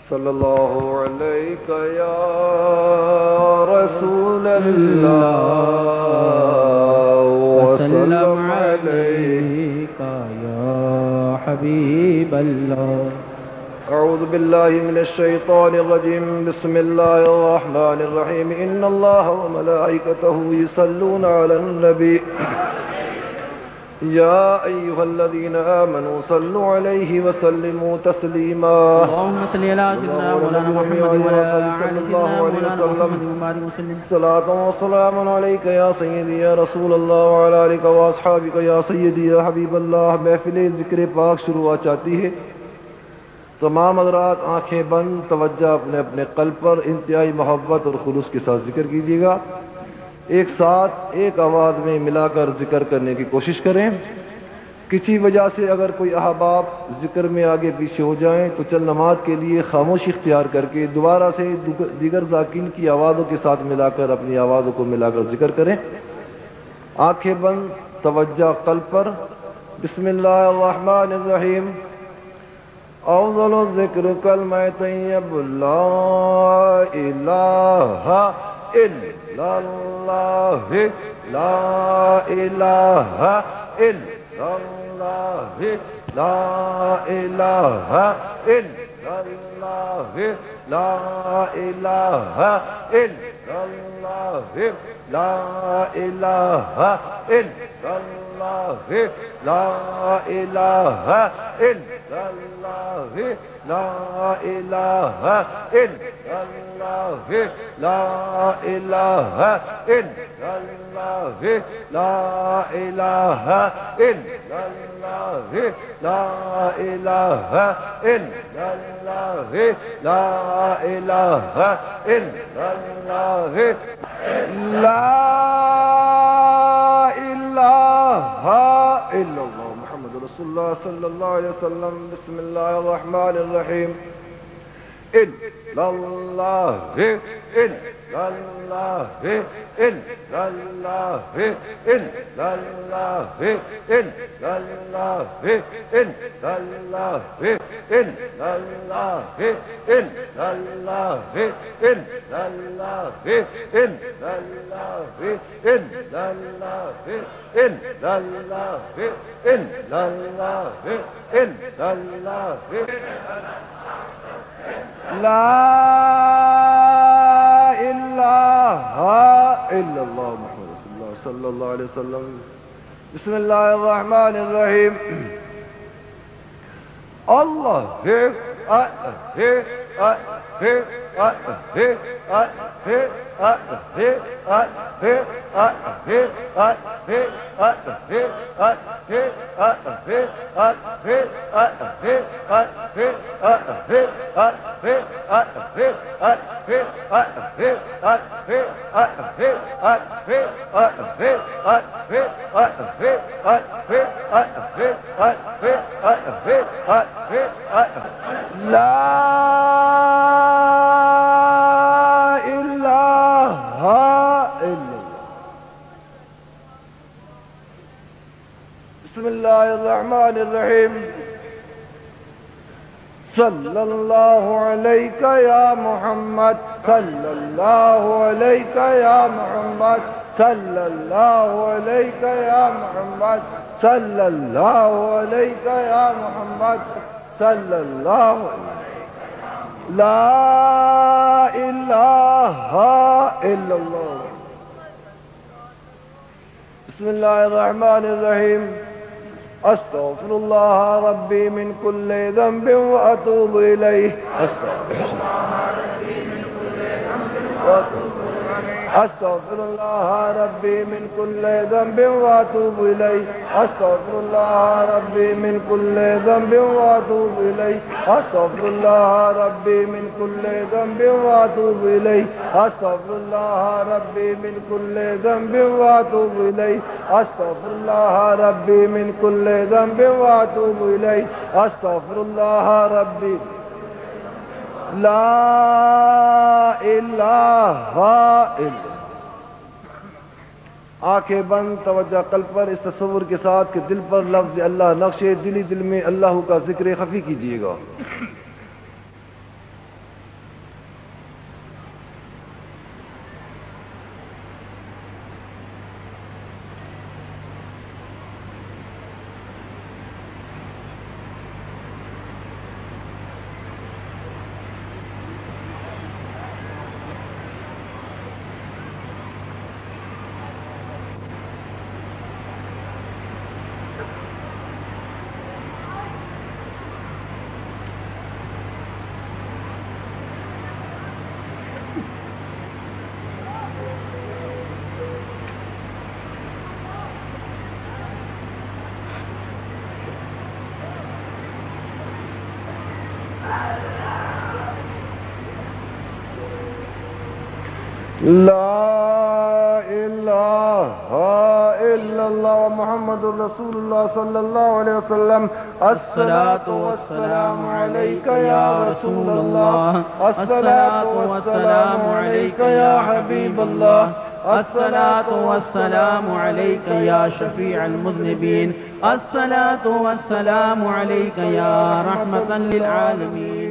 सल्लल्लाहु अलैका या रसूल अल्लाह वसल्लम अलैका या हबीब अल्लाह। अऊज़ु बिल्लाहि मिनश शैतानिर रजीम। बिस्मिल्लाहिर रहमानिर रहीम। इन्नल्लाह व मलाइकतहु युसल्लूना अलन नबी या अय्युहल्लज़ीना आमनू सल्लु अलैहि व सल्लिमू तस्लीमा। अल्लाहुम्मा सल्लि अला सय्यिदिना मौलाना मुहम्मद व अला आलि सय्यिदिना मौलाना मुहम्मद व सल्लिम। सलातु व सलामुन अलैका या सय्यिदी या रसूलल्लाह व अला आलिका व अस्हाबिका या सय्यिदी या हबीबल्लाह। महफिल ज़िक्र पाक शुरू हुआ चाहती है। तमाम हज़रात आँखें बंद, तवज्जो अपने अपने क़ल्ब पर इंतहाई मोहब्बत और खुलूस के साथ जिक्र कीजिएगा। एक साथ एक आवाज़ में मिलाकर जिक्र करने की कोशिश करें। किसी वजह से अगर कोई अहबाब जिक्र में आगे पीछे हो जाएं तो चल नमाज के लिए खामोशी इख्तियार करके दोबारा से दीगर ज़ाकिन की आवाज़ों के साथ मिलाकर अपनी आवाज़ों को मिलाकर जिक्र करें। आँखें बंद, तवज्जो क़ल्ब पर। बिस्मिल्लाहिर्रहमानिर्रहीम। अफ़ज़लु ज़िक्र कलमा तय्यब ला इलाहा इल्लल्लाह ला इलाहा इल्लल्लाह ला इलाहा इल्लल्लाह ला इलाहा इल्लल्लाह ला इलाहा इल्लल्लाह ला इलाहा इल्लल्लाह ला इलाहा इल्लल्लाह ला इलाहा इल्लल्लाह ला इलाहा इल्लल्लाह ला इलाहा इल्लल्लाह ला इलाहा इल्लल्लाह ला इलाहा इल्लल्लाह मुहम्मद रसूलुल्लाह सल्लल्लाहु अलैहि वसल्लम। बिस्मिल्लाहिर रहमानिर रहीम। इल्लल्लाह इल्लल्लाह इल्लल्लाह इल्लल्लाह इल्लल्लाह इल्लल्लाह इल्लल्लाह इल्लल्लाह इल्लल्लाह इल्लल्लाह इल्लल्लाह इल्लल्लाह इल्लल्लाह इल्लल्लाह ला इलाहा इल्लल्लाह मुहम्मद रसूलुल्लाह सल्लल्लाहु अलैहि वसल्लम। बिस्मिल्लाहिर रहमानिर रहीम। अल्लाह हे हे हे हे हे बिस्मिल्लाहिर्रहमानिर्रहीम। सल्लल्लाहु अलैका या मुहम्मद सल्लल्लाहु अलैका या मुहम्मद सल्लल्लाहु अलैका या मुहम्मद सल्लल्लाहु अलैका या मुहम्मद सल्लल्लाहु ला इलाहा इल्लल्लाह। बिस्मिल्लाहिर्रहमानिर्रहीम। अस्तग़फिरुल्लाह रब्बी मिन कुल्लि ज़ंबिन व अतूबु इलैहि। अस्तग़फिरुल्लाह रब्बी मिन कुल्लि ज़ंबिन व अतूबु इलैहि। अस्तग़फिरुल्लाह रब्बी मिन कुल्लि ज़ंबिन व अतूबु इलैहि। अस्तग़फिरुल्लाह रब्बी मिन कुल्लि ज़ंबिन व अतूबु इलैहि। अस्तग़फिरुल्लाह रब्बी मिन कुल्लि ज़ंबिन व अतूबु इलैहि। अस्तग़फिरुल्लाह रब्बी मिन कुल्लि ज़ंबिन व अतूबु इलैहि। अस्तग़फिरुल्लाह रब्बी ला इलाहा इल्लल्लाह। आंखें बंद, तवज्जो क़ल्ब पर। इस तसव्वुर के साथ कि दिल पर लफ्ज़ अल्लाह नक्शे दिली दिल में अल्लाह का जिक्र खफी कीजिएगा। ला इलाहा इल्लल्लाह मुहम्मदुर रसूलुल्लाह सल्लल्लाहु अलैहि वसल्लम। अस्सलातु वस्सलामु अलैका या रसूलल्लाह, अस्सलातु वस्सलामु अलैका या हबीबल्लाह, अस्सलातु वस्सलामु अलैका या शफीअल मुज़निबीन, अस्सलातु वस्सलामु अलैका या रहमतन लिल आलमीन।